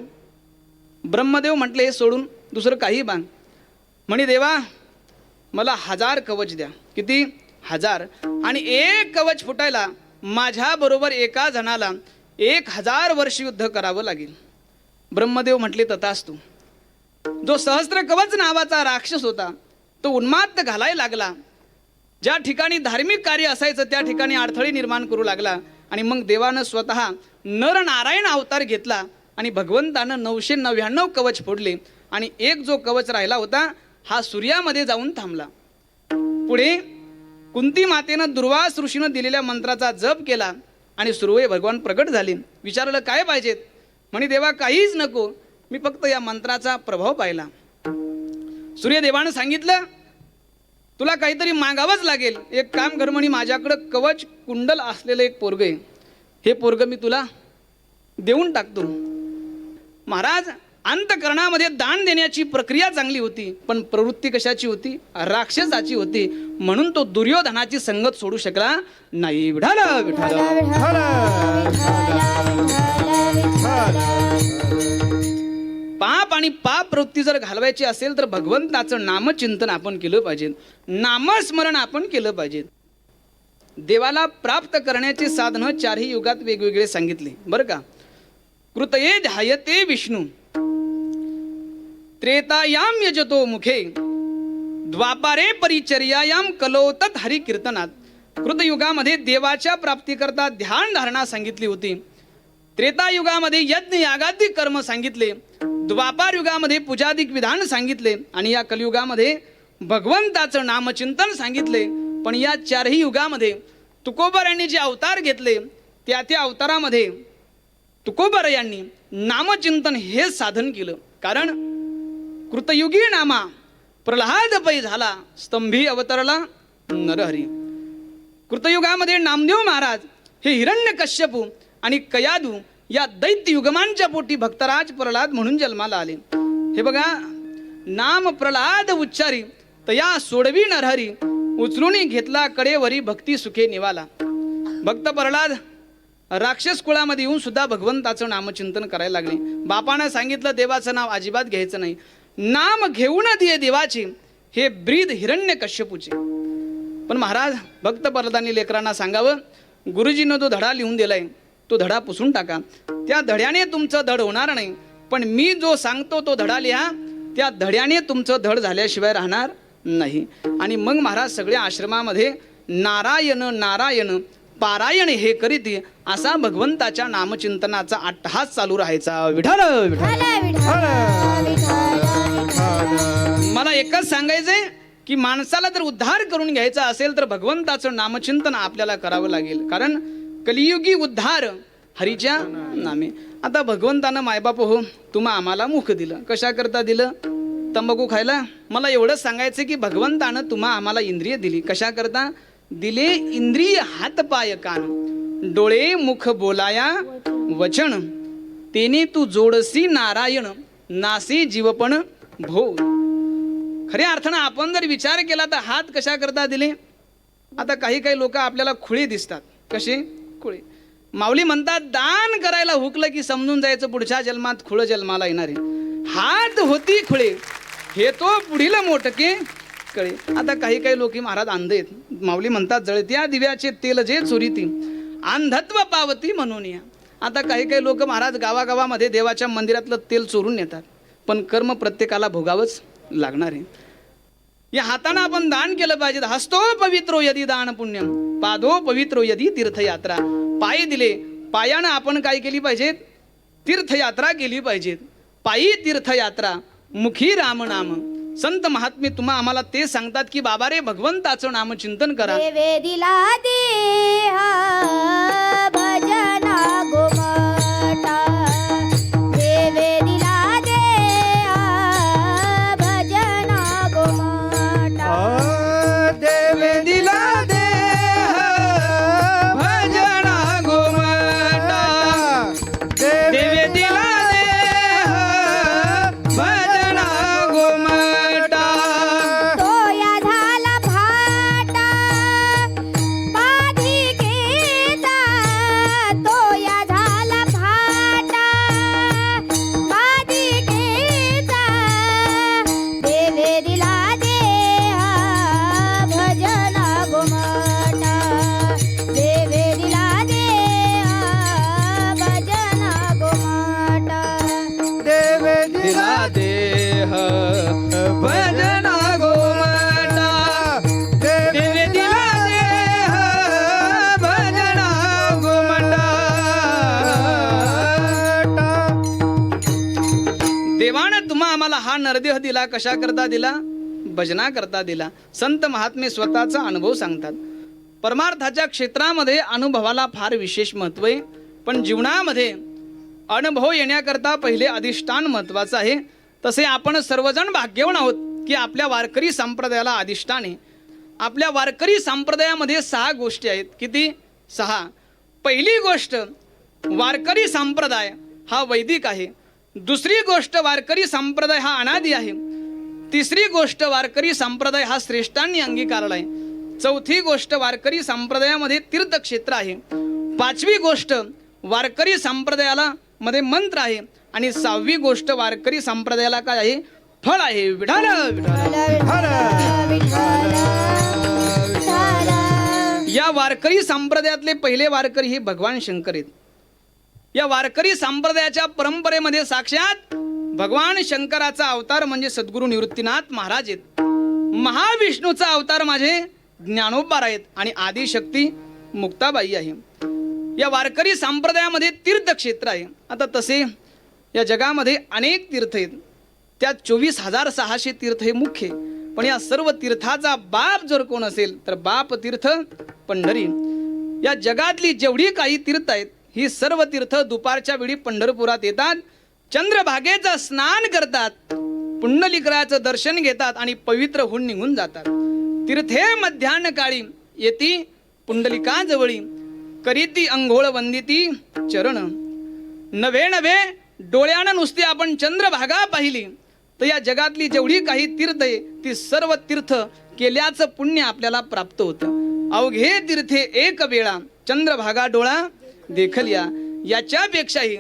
ब्रह्मदेव म्हटले, हे सोडून दुसरं काही माग. म्हणे, देवा मला 1000 कवच द्या. किती? 1000. आणि एक कवच फुटायला माझ्याबरोबर एका जणाला 1000 वर्ष युद्ध करावं लागेल. ब्रह्मदेव म्हटले, तथास्तु. जो सहस्त्र कवच नावाचा राक्षस होता तो उन्माद घालायला लागला. ज्या ठिकाणी धार्मिक कार्य असायचं त्या ठिकाणी अडथळे निर्माण करू लागला. आणि मग देवानं स्वतः नरनारायण अवतार घेतला आणि भगवंतानं 999 कवच फोडले. आणि एक जो कवच राहिला होता हा सूर्यामध्ये जाऊन थांबला. पुढे कुंती मातेनं दुर्वास ऋषीनं दिलेल्या मंत्राचा जप केला आणि सूर्य भगवान प्रगट झाले. विचारलं, काय पाहिजेत? म्हणे, देवा काहीच नको, मी फक्त या मंत्राचा प्रभाव पाहिला. सूर्यदेवानं सांगितलं, तुला काहीतरी मागावंच लागेल. एक काम कर म्हणे, माझ्याकडं कवच कुंडल असलेलं एक पोरग आहे, हे पोरग मी तुला देऊन टाकतो. महाराज, अंतकरणामध्ये दान देण्याची प्रक्रिया चांगली होती, पण प्रवृत्ती कशाची होती? राक्षसाची होती. म्हणून तो दुर्योधनाची संगत सोडू शकला नाही. विठ्ठल विठ्ठल. पाप आणि पाप प्रवृत्ती जर घालवायची असेल तर भगवंताचं नामचिंतन आपण केलं पाहिजे, नामस्मरण आपण केलं पाहिजे. देवाला प्राप्त करण्याचे साधनं 4ही युगात वेगवेगळे सांगितले बरं का. कृतये ध्यायते विष्णू, त्रेतायाम यजतो मुखे, द्वापारे परिचर्यायाम कलोतत हरी कीर्तनात. कृतयुगामध्ये देवाच्या प्राप्तीकरता ध्यान धारणा सांगितली होती. त्रेतायुगामध्ये यज्ञ यागादी कर्म सांगितले. द्वापार युगामध्ये पूजादिक विधान सांगितले. आणि या कलियुगामध्ये भगवंताचं नामचिंतन सांगितले. पण या 4ही युगामध्ये तुकोबर यांनी जे अवतार घेतले त्या अवतारामध्ये तुकोबर यांनी नामचिंतन हे साधन केलं. कारण कृतयुगी नामा प्रल्हाद पै झाला, स्तंभी अवतरला नरहरी. कृतयुगामध्ये नामदेव महाराज हे हिरण्यकश्यपू आणि कयादू या दैत्य युगमांच्या पोटी भक्तराज प्रल्हाद म्हणून जन्माला आले. हे बघा, नाम प्रल्हाद उच्चारी तया सोडवी नरहरी, उचलून घेतला कडेवरी भक्ती सुखे निवाला. भक्त प्रल्हाद राक्षस कुळामध्ये येऊन सुद्धा भगवंताचं नामचिंतन करायला लागले. बापानं सांगितलं देवाचं नाव अजिबात घ्यायचं नाही. नाम घेऊन दिये देवाचे, हे ब्रीद हिरण्यकश्यपूचे. पण महाराज, भक्त प्रल्हादांनी लेकरांना सांगावं, गुरुजीनं जो धडा लिहून दिलाय तो धडा पुसून टाका. त्या धड्याने तुमचं धड होणार नाही, पण मी जो सांगतो तो धडा लिहा. त्या धड्याने तुमचं धड झाल्याशिवाय राहणार नाही. आणि मग महाराज सगळ्या आश्रमामध्ये नारायण नारायण पारायण हे करीत असा भगवंताच्या नामचिंतनाचा अट्टहास चालू राहायचा. विठ्ठल विठ्ठल. मला एकच सांगायचंय की माणसाला जर उद्धार करून घ्यायचा असेल तर भगवंताचं नामचिंतन आपल्याला करावं लागेल. कारण कलियुगी उद्धार हरीच्या नामे. आता भगवंतानं मायबाप हो तुम्हा आम्हाला मुख दिलं. कशा करता दिलं? तंबाखू खायला. मला एवढंच सांगायचं की भगवंतानं तुम्हा आम्हाला इंद्रिय दिली. कशा करता दिले? इंद्रिय हात पाय कान डोळे मुख बोलाया वचन तेने तू जोडसी नारायण नासी जीवपण भो. खऱ्या अर्थानं आपण जर विचार केला तर हात कशा करता दिले? आता काही काही लोक आपल्याला खुळे दिसतात. कसे खुळे? माऊली म्हणतात दान करायला हुकलं की समजून जायचं पुढच्या जन्मात खुळ जन्माला येणार आहे. हात होती खुळे हे तो पुढील मोठके कळे. आता काही काही लोक महाराज अंध आहेत. माऊली म्हणतात जळत्या दिव्याचे तेल जे चोरीती अंधत्व पावती म्हणून या. आता काही काही लोक महाराज गावागावामध्ये देवाच्या मंदिरातलं तेल चोरून नेतात, पण कर्म प्रत्येकाला भोगावंच लागणार आहे. या हाताने आपण दान केलं पाहिजे. हस्तो पवित्रो यदी दान पुण्यम पादो पवित्रो यदी तीर्थयात्रा. पाय दिले, पायानं आपण काय केली पाहिजेत? तीर्थयात्रा केली पाहिजेत. पायी तीर्थयात्रा मुखी रामनाम. संत महात्मे तुम्हा आम्हाला ते सांगतात की बाबा रे भगवंताचं नामचिंतन करा. देवे दिला देहा भजना गोमाता. देवे दिला देहा भजना गोमाता. देवे दिला देह भजना गोमाता. देवे दिला देह भजना गोमाता. तोया झाला फाटा पाधिकेचा. तोया झाला फाटा पाधिकेचा. देवे दिला देहा भजना गोमाता. देवे दिला देहा भजना गोमाता. देवे दिला देह भजना गोमाता. देवे दिला देह भजना गोमाता. देवानं तुम्हा आम्हाला हा नरदेह दिला. कशा करता दिला? भजना करता दिला. संत महात्मे स्वतःचा अनुभव सांगतात. परमार्थाच्या क्षेत्रामध्ये अनुभवाला फार विशेष महत्व आहे, पण जीवनामध्ये अनुभव येण्याकरता पहिले अधिष्ठान महत्वाचं आहे. तसे आपण सर्वजण भाग्यवान आहोत की आपल्या वारकरी संप्रदायाला अधिष्ठान आहे. आपल्या वारकरी संप्रदायामध्ये 6 गोष्टी आहेत. किती? 6. पहिली गोष्ट वारकरी संप्रदाय हा वैदिक आहे. दुसरी गोष्ट वारकरी संप्रदाय हा अनादी आहे. तिसरी गोष्ट वारकरी संप्रदाय हा श्रेष्ठांनी अंगीकारला आहे. चौथी गोष्ट वारकरी संप्रदायामध्ये तीर्थक्षेत्र आहे. 5वी गोष्ट वारकरी संप्रदायाला मध्ये मंत्र आहे. आणि 6वी गोष्ट वारकरी संप्रदायाला काय आहे? फळ आहे. विठाल या वारकरी संप्रदायातले पहिले वारकरी हे भगवान शंकर आहेत. या वारकरी संप्रदायाच्या परंपरेमध्ये साक्षात भगवान शंकराचा अवतार म्हणजे सद्गुरू निवृत्तीनाथ महाराज आहेत. महाविष्णूचा अवतार माझे ज्ञानोबा आहेत आणि आदिशक्ती मुक्ताबाई आहे. या वारकरी संप्रदायामध्ये तीर्थक्षेत्र आहे. आता तसे या जगामध्ये अनेक तीर्थ आहेत. त्यात 24,600 तीर्थ हे मुख्य. पण या सर्व तीर्थाचा बाप जर कोण असेल तर बाप तीर्थ पंढरी. या जगातली जेवढी काही तीर्थ आहेत ही सर्व तीर्थ दुपारच्या वेळी पंढरपुरात येतात. चंद्रभागेचं स्नान करतात, पुंडलिकाचं दर्शन घेतात आणि पवित्र होऊन निघून जातात. तीर्थे मध्यान्ह काळी येती पुंडलिकाजवळी करीती अंघोळ वंदिती चरण. नवे नवे डोळ्यानं नुसती आपण चंद्रभागा पाहिली तर या जगातली जेवढी काही तीर्थ आहे ती सर्व तीर्थ केल्याचं पुण्य आपल्याला प्राप्त होतं. अवघे तीर्थे एक वेळा चंद्रभागा डोळा देखल्या. याच्यापेक्षाही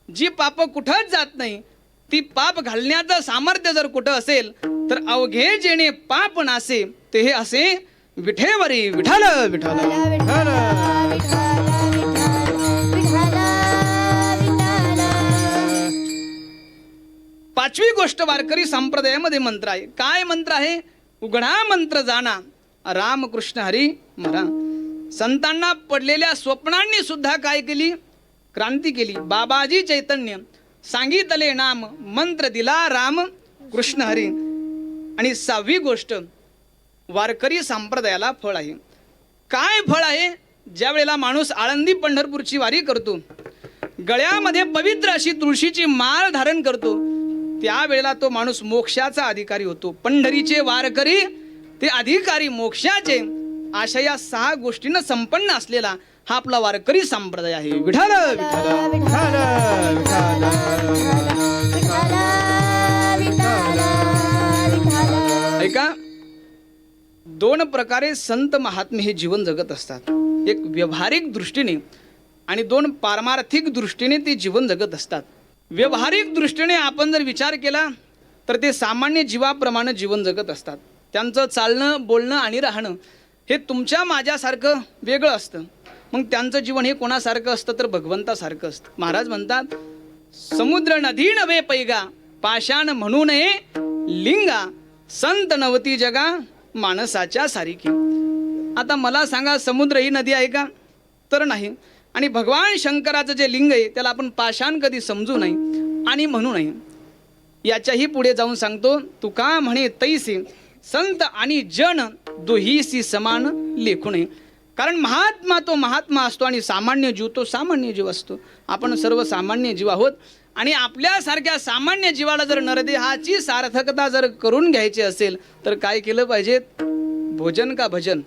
जी पाप कुठंच जात नाही ती पाप घालण्याचं सामर्थ्य जर कुठं असेल तर अवघे जेणे पाप नासे ते हे असे विठेवरी. विठाल विठाल विठाल विठाल विठाल विठाल पाचवी गोष्ट वारकरी संप्रदायामध्ये मंत्र आहे. काय मंत्र आहे? उघडा मंत्र जाणा रामकृष्ण हरी मरा. संतांना पडलेल्या स्वप्नांनी सुद्धा काय केली? क्रांती केली. बाबाजी चैतन्य सांगितले नाम मंत्र दिला राम कृष्ण हरी. आणि सहावी गोष्ट वारकरी संप्रदायाला फळ आहे. काय फळ आहे? ज्या वेळेला माणूस आळंदी पंढरपूरची वारी करतो, गळ्यामध्ये पवित्र अशी तुळशीची माळ धारण करतो, त्यावेळेला तो माणूस मोक्षाचा अधिकारी होतो. पंढरीचे वारकरी ते अधिकारी मोक्षाचे. अशा या 6 गोष्टींना संपन्न असलेला हा आपला वारकरी संप्रदाय आहे. विठ्ठल विठ्ठल विठ्ठल विठ्ठल विठ्ठल विठ्ठल. ऐका, 2 प्रकारे संत महात्मे हे जीवन जगत असतात. एक व्यवहारिक दृष्टीने आणि 2 पारमार्थिक दृष्टीने ते जीवन जगत असतात. व्यवहारिक दृष्टीने आपण जर विचार केला तर ते सामान्य जीवाप्रमाणे जीवन जगत असतात. त्यांचं चालणं बोलणं आणि राहणं हे तुमच्या माझ्यासारखं वेगळं असतं. मग त्यांचं जीवन हे कोणासारखं असतं? तर भगवंतासारखं असतं. महाराज म्हणतात, समुद्र नदी नवे पैगा पाषाण म्हणू नये लिंगा संत नवती जगा माणसाच्या सारिकी. आता मला सांगा, समुद्र ही नदी आहे का? तर नाही. आणि भगवान शंकराचं जे लिंग आहे त्याला आपण पाषाण कधी समजू नये आणि म्हणू नये. याच्याही पुढे जाऊन सांगतो, तुका म्हणे तैसे संत आणि जन दोहीसी समान लेखू नये. कारण महात्मा तो महात्मा असतो आणि सामान्य जीव तो सामान्य जीव असतो. आपण सर्व सामान्य जीव आहोत आणि आपल्यासारख्या सामान्य जीवाला जर नरदेहाची सार्थकता जर करून घ्यायची असेल तर काय केलं पाहिजे? भोजन का भजन?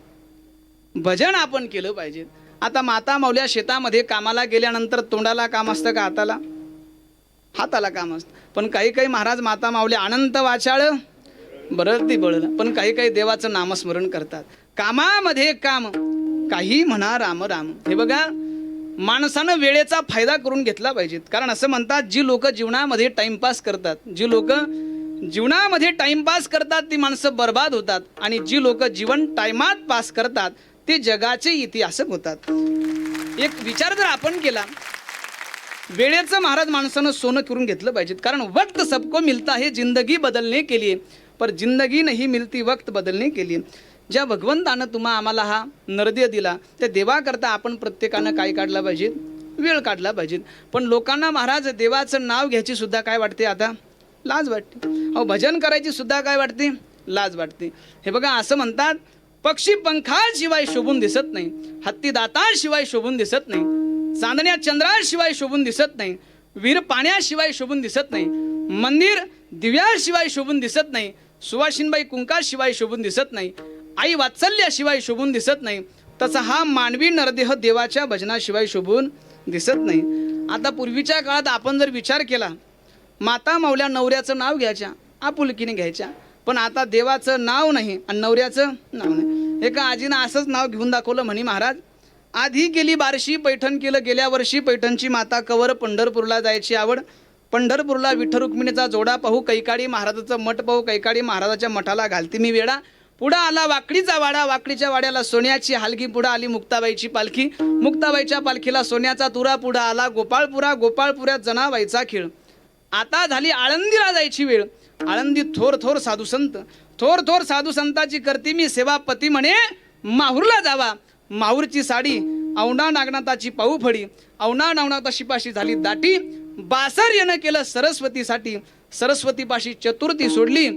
भजन आपण केलं पाहिजे. आता माता माऊल्या शेतामध्ये कामाला गेल्यानंतर तोंडाला काम असतं का हाताला? हाताला काम असतं. पण काही काही महाराज माता माऊल्या अनंत वाचाळ बरं ती बळलं, पण काही काही देवाचं नामस्मरण करतात. कामामध्ये काम काही म्हणा राम राम. हे बघा, माणसानं वेळेचा फायदा करून घेतला पाहिजे. कारण असं म्हणतात, जी लोक जीवनामध्ये टाइमपास करतात, जी लोक जीवनामध्ये टाइमपास करतात ती माणसं बर्बाद होतात आणि जी लोक जीवन टाइमात पास करतात ते जगाचे इतिहासक होतात. एक विचार जर आपण केला, वेळेचं महाराज माणसानं सोनं करून घेतलं पाहिजे. कारण वक्त सबको मिलता है जिंदगी बदलने के लिए, पर जिंदगी नहीं मिलती वक्त बदलने के लिए. ज्या भगवंतानं तुम्हा आम्हाला हा नरदेह दिला त्या देवाकरता आपण प्रत्येकानं काय काढला पाहिजे? वेळ काढला पाहिजे. पण लोकांना महाराज देवाचं नाव घ्यायची सुद्धा काय वाटते? आता लाज वाटते. अहो, भजन करायची सुद्धा काय वाटते? लाज वाटते. हे बघा, असं म्हणतात, पक्षी पंखाशिवाय शोभून दिसत नाही, हत्ती दाताशिवाय शोभून दिसत नाही, चांदण्या चंद्राशिवाय शोभून दिसत नाही, वीर पाण्याशिवाय शोभून दिसत नाही, मंदिर दिव्याशिवाय शोभून दिसत नाही, सुवासिनबाई कुंकाशिवाय शोभून दिसत नाही, आई वात्सल्याशिवाय शोभून दिसत नाही. तसा हा मानवी नरदेह देवाच्या भजनाशिवाय शोभून दिसत नाही. आता पूर्वीच्या काळात आपण जर विचार केला, माता माऊल्या नवऱ्याचं नाव घ्यायच्या, आपुलकीने घ्यायच्या. पण आता देवाचं नाव नाही आणि नवऱ्याचं नाव नाही. एका आजीनं असंच नाव घेऊन दाखवलं म्हणे, महाराज आधी केली बारशी पैठण केलं गेल्या वर्षी, पैठणची माता कवर पंढरपूरला जायची आवड, पंढरपूरला विठ्ठल रुक्मिणीचा जोडा पाहू, कैकाडी महाराजाचं मठ पाहू, कैकाडी महाराजाच्या मठाला घालती मी वेडा, पुढं आला वाकडीचा वाडा, वाकडीच्या वाड्याला सोन्याची हलगी, पुढं आली मुक्ताबाईची पालखी, मुक्ताबाईच्या पालखीला सोन्याचा तुरा, पुढं आला गोपाळपुरा, गोपाळपुऱ्यात जनाबाईचा खेळ. आता झाली आळंदीला जायची वेळ, आळंदी थोर थोर साधू संत, थोर थोर साधू संताची करती मी सेवा, पती म्हणे माहूरला जावा, माहूरची साडी औंढा नागनाथाची पाहू फडी, औंढा नागनाथाची पाशी झाली दाटी, बासर येणं केलं सरस्वतीसाठी, सरस्वतीपाशी चतुर्थी सोडली,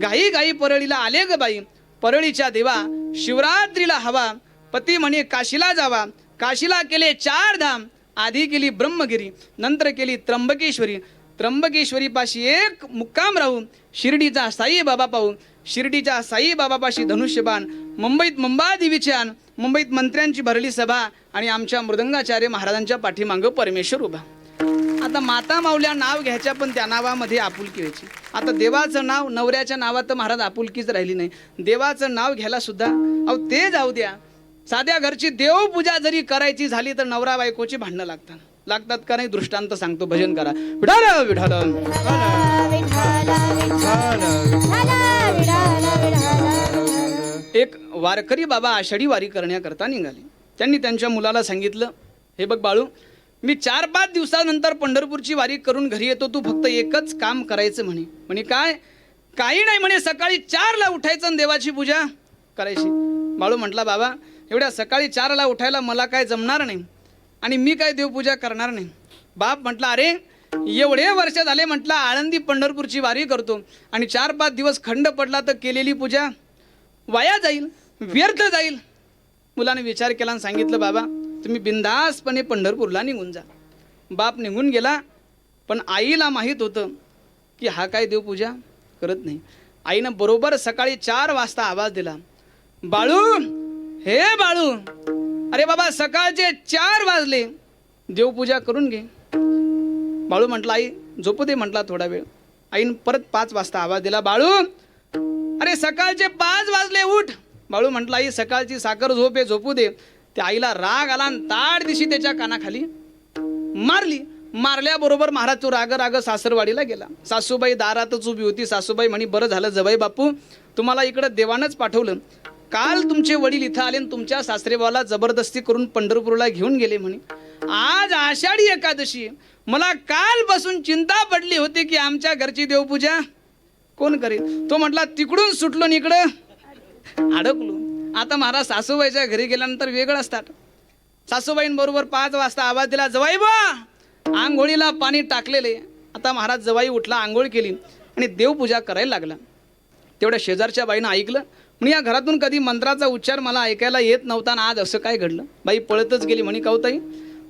गाई गाई परळीला आले ग बाई, परळीच्या देवा शिवरात्रीला हवा, पती म्हणे काशीला जावा, काशीला केले 4 धाम, आधी केली ब्रह्मगिरी, नंतर केली त्र्यंबकेश्वरी, त्र्यंबकेश्वरी पाशी एक मुक्काम राहू, शिर्डीचा साई बाबा पाहू, शिर्डीच्या साई बाबापाशी धनुष्यबाण, मुंबईत मुंबादेवीचे आण, मुंबईत मंत्र्यांची भरली सभा आणि आमच्या मृदंगाचार्य महाराजांच्या पाठीमागं परमेश्वर उभा. आता माता माऊल्या नाव घ्यायच्या पण त्या नावामध्ये आपुलकी व्हायची. आता देवाचं नाव, नवऱ्याच्या नावात महाराज आपुलकीच राहिली नाही. देवाचं नाव घ्यायला सुद्धा, अहो ते जाऊ द्या, साध्या घरची देवपूजा जरी करायची झाली तर नवरा बायकोची भांडणं लागतात का नाही? दृष्टांत सांगतो, भजन करा. विठाल विठाल एक वारकरी बाबा आषाढी वारी करण्याकरता निघाले. त्यांनी त्यांच्या मुलाला सांगितलं, हे बघ बाळू, मी 4-5 दिवसानंतर पंढरपूरची वारी करून घरी येतो, तू फक्त एकच काम करायचं म्हणे. म्हणे काय? काही नाही म्हणे, सकाळी 4ला उठायचं आणि देवाची पूजा करायची. बाळू म्हटला बाबा एवढ्या सकाळी 4ला उठायला मला काय जमणार नाही आणि मी काय देवपूजा करणार नाही. बाप म्हटला अरे एवढे वर्ष झाले म्हटलं आळंदी पंढरपूरची वारी करतो आणि 4-5 दिवस खंड पडला तर केलेली पूजा वाया जाईल, व्यर्थ जाईल. मुलाने विचार केला आणि सांगितलं बाबा तुम्ही बिनधास्तपणे पंढरपूरला निघून जा. बाप निघून गेला. पण आईला माहीत होतं की हा काय देवपूजा करत नाही. आईनं बरोबर सकाळी 4 वाजता आवाज दिला, बाळू, हे बाळू, अरे बाबा सकाळचे 4 वाजले, देवपूजा करून घे. बाळू म्हटला आई झोपू दे म्हटला थोडा वेळ. आईनं परत 5 वाजता आवाज दिला, बाळू, अरे सकाळचे 5 वाजले, उठ. बाळू म्हटला आई सकाळची साखर झोप आहे, झोपू दे. त्या आईला राग आला आणि ताड दिशी त्याच्या कानाखाली मारली. मारल्याबरोबर महाराज तो राग राग सासरवाडीला गेला. सासूबाई दारातच उभी होती. सासूबाई म्हणे बरं झालं जवाई बापू तुम्हाला इकडं देवानंच पाठवलं. काल तुमचे वडील इथं आले आणि तुमच्या सासरेबाला जबरदस्ती करून पंढरपूरला घेऊन गेले म्हणे. आज आषाढी एकादशी, मला कालपासून चिंता पडली होती की आमच्या घरची देवपूजा कोण करेल. तो म्हटला तिकडून सुटलो आणि इकडं अडकलो. आता महाराज सासूबाईच्या घरी गेल्यानंतर वेगळं असतात. सासूबाईंबरोबर 5 वाजता आवाज दिला, जवाई बा आंघोळीला पाणी टाकलेले. आता महाराज जवाई उठला, आंघोळ केली आणि देवपूजा करायला लागला. तेवढ्या शेजारच्या बाईनं ऐकलं. म्हणे या घरातून कधी मंत्राचा उच्चार मला ऐकायला येत नव्हता ना आज असं काय घडलं. बाई पळतच गेली. म्हणे काऊताई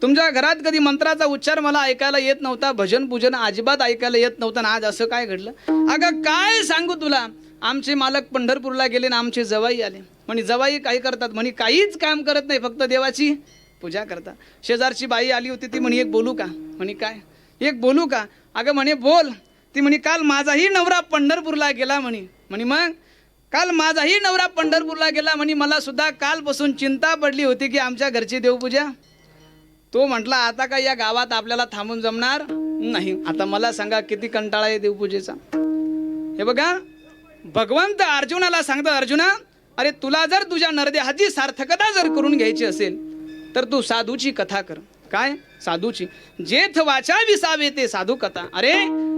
तुमच्या घरात कधी मंत्राचा उच्चार मला ऐकायला येत नव्हता, भजन पूजन अजिबात ऐकायला येत नव्हतं ना आज असं काय घडलं. अगं काय सांगू तुला, आमचे मालक पंढरपूरला गेले ना आमचे जवाई आले. म्हणे जवाई काय करतात. म्हणे काहीच काम करत नाही, फक्त देवाची पूजा करतात. शेजारची बाई आली होती, ती म्हणे एक बोलू का. म्हणे काय. एक बोलू का. अगं म्हणे बोल. ती म्हणे काल माझाही नवरा पंढरपूरला गेला म्हणे. म्हणे मग काल माझाही नवरा पंढरपूरला गेला म्हणे, मला सुद्धा कालपासून चिंता पडली होती की आमच्या घरची देवपूजा. तो म्हटला आता काय या गावात आपल्याला थांबून जमणार नाही. आता मला सांगा किती कंटाळा आहे देवपूजेचा. हे बघा भगवंत अर्जुनाला सांगतात, अर्जुना अरे तुला जर तुझ्या नरदेहाची सार्थकता जर करून घ्यायची असेल तर तू साधूची कथा कर. काय साधूची. जेथ वाचा विसावे ते साधू कथा. अरे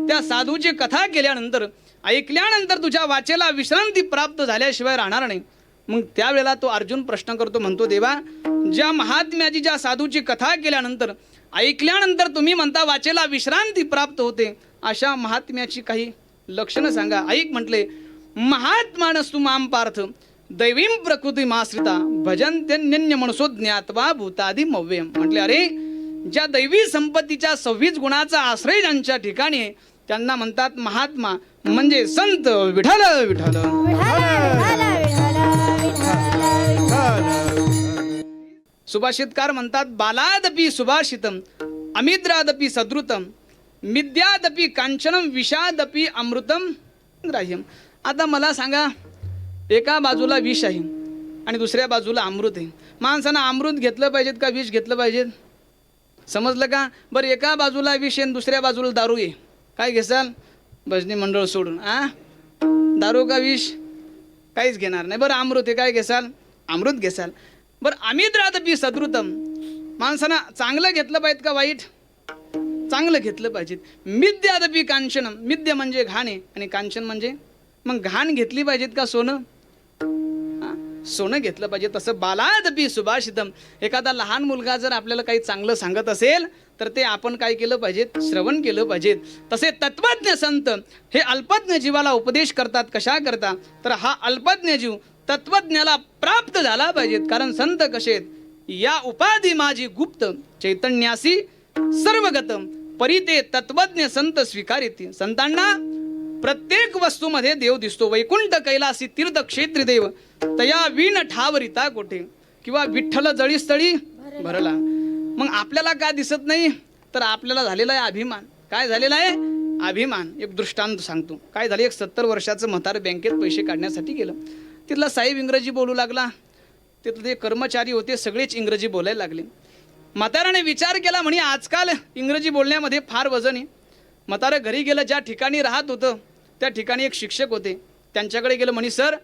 त्या साधूची कथा केल्यानंतर ऐकल्यानंतर तुझ्या वाचेला विश्रांती प्राप्त झाल्याशिवाय राहणार नाही. मग त्यावेळेला तो अर्जुन प्रश्न करतो, म्हणतो देवा ज्या महात्म्याची ज्या साधूची कथा केल्यानंतर ऐकल्यानंतर तुम्ही म्हणता वाचेला विश्रांती प्राप्त होते, अशा महात्म्याची काही लक्षणं सांगा. ऐक म्हटले, महात्मानस्तु माम पार्थ दैवीम प्रकृती माश्रिता भजन्त्यन्य मनसो ज्ञात्वा भूतादी मव्यम. म्हटले अरे ज्या दैवी संपत्तीच्या 26 गुणाचा आश्रय ज्यांच्या ठिकाणी आहे त्यांना म्हणतात महात्मा, म्हणजे संत. विठ्ठल विठ्ठल सुभाषितकार म्हणतात, बालादपि सुभाषितम अमिद्रादपि सद्रुतम मिद्यादपि कांचनम विषादपि अमृतम ग्राह्यम. आता मला सांगा, एका बाजूला विष आहे आणि दुसऱ्या बाजूला अमृत आहे. माणसानं अमृत घेतलं पाहिजेत का विष घेतलं पाहिजेत, समजलं का. बरं एका बाजूला विष आहे आणि दुसऱ्या बाजूला दारू आहे, काय घेसाल. भजनी मंडळ सोडून दारू का विष काहीच घेणार नाही. बरं अमृत आहे, काय घेसाल, अमृत घेसाल. बरं अमिद्रादपि सद्रुतम, माणसानं चांगलं घेतलं पाहिजे का वाईट, चांगलं घेतलं पाहिजे. मिद्यादपि कांचनम, मिद्य म्हणजे घाण आहे आणि कांचन म्हणजे मग घाण घेतली पाहिजेत का सोनं, सोनं घेतलं पाहिजे. तसं बालादपि सुभाषितम, एखादा लहान मुलगा जर आपल्याला काही चांगलं सांगत असेल तर ते आपण काय केलं पाहिजे, श्रवण केलं पाहिजे. तसे तत्वज्ञ संत हे अल्पज्ञ जीवाला उपदेश करतात. कशा करता तर हा अल्पज्ञ जीव तत्वज्ञाला प्राप्त झाला पाहिजे. कारण संत कसे आहेत, या उपाधी माझी गुप्त चैतन्यासी सर्वगत परिते तत्वज्ञ संत स्वीकारिती. संतांना प्रत्येक वस्तूमध्ये देव दिसतो. वैकुंठ कैलासी तीर्थ क्षेत्री देव तया विण ठावरिता कोठे, किंवा विठ्ठल जळीस्थळी भरला. मग आपल्याला काय दिसत नाही तर आपल्याला झालेला आहे अभिमान. काय झालेला आहे, अभिमान. एक दृष्टांत सांगतो. काय झाले, एक 70 वर्षाचं म्हातार बँकेत पैसे काढण्यासाठी गेलं. तिथला साहेब इंग्रजी बोलू लागला. तिथले जे कर्मचारी होते सगळेच इंग्रजी बोलायला लागले. म्हाताराने विचार केला, म्हणे आजकाल इंग्रजी बोलण्यामध्ये फार वजन आहे. म्हातारं घरी गेलं, ज्या ठिकाणी राहत होतं त्या ठिकाणी एक शिक्षक होते, त्यांच्याकडे गेलं. म्हणे सर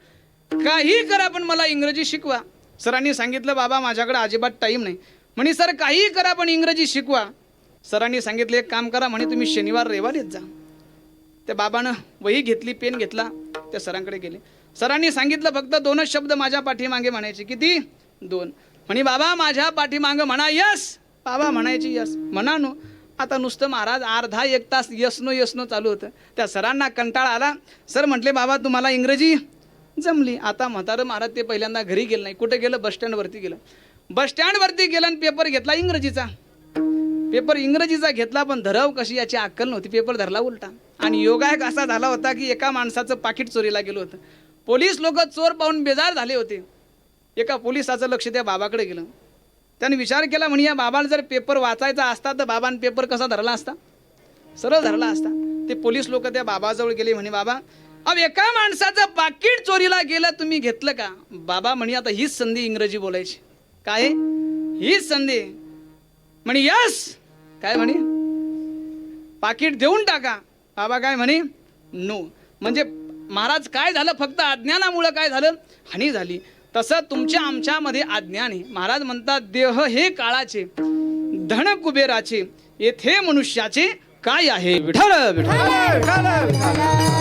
काही करा पण मला इंग्रजी शिकवा. सरांनी सांगितलं बाबा माझ्याकडे अजिबात टाईम नाही, म्हणे सर काही करा पण इंग्रजी शिकवा. सरांनी सांगितले एक काम करा म्हणे तुम्ही शनिवार रविवार येत जा. त्या बाबानं वही घेतली पेन घेतला त्या सरांकडे गेले. सरांनी सांगितलं फक्त 2च शब्द माझ्या पाठीमागे म्हणायचे. किती? 2. म्हणे बाबा माझ्या पाठीमागे म्हणा यस. बाबा म्हणायची यस. म्हणा नो. आता नुसतं महाराज अर्धा 1 तास यस नो चालू होतं. त्या सरांना कंटाळा आला. सर म्हटले बाबा तुम्हाला इंग्रजी जमली. आता म्हातारं महाराज ते पहिल्यांदा घरी गेलं नाही. कुठे गेलं? बसस्टँडवरती गेलं. बसस्टँडवरती गेलं आणि पेपर घेतला इंग्रजीचा. पेपर इंग्रजीचा घेतला पण धरव कशी याची अक्कल नव्हती. पेपर धरला उलटा. आणि योगायोग असा झाला होता की एका माणसाचं पाकिट चोरीला गेलं होतं. पोलीस लोक चोर पाहून बेजार झाले होते. एका पोलिसाचं लक्ष त्या बाबाकडे गेलं. त्याने विचार केला म्हणे या बाबाला जर पेपर वाचायचा असता तर बाबाने पेपर कसा धरला असता? सरळ धरला असता. ते पोलीस लोक त्या बाबाजवळ गेले. म्हणे बाबा अब एका माणसाचं पाकिट चोरीला गेलं तुम्ही घेतलं का? बाबा म्हणे आता हीच संधी इंग्रजी बोलायची. काय? हीच संधी. म्हणे यस. काय म्हणे? पाकिट देऊन टाका. बाबा काय म्हणे? नो. म्हणजे महाराज काय झालं? फक्त अज्ञानामुळं काय झालं? हानी झाली. तसं तुमच्या आमच्यामध्ये अज्ञान आहे. महाराज म्हणतात देह हे काळाचे धन कुबेराचे येथे मनुष्याचे काय आहे? विठ्ठल विठ्ठल. विठ्ठल विठ्ठल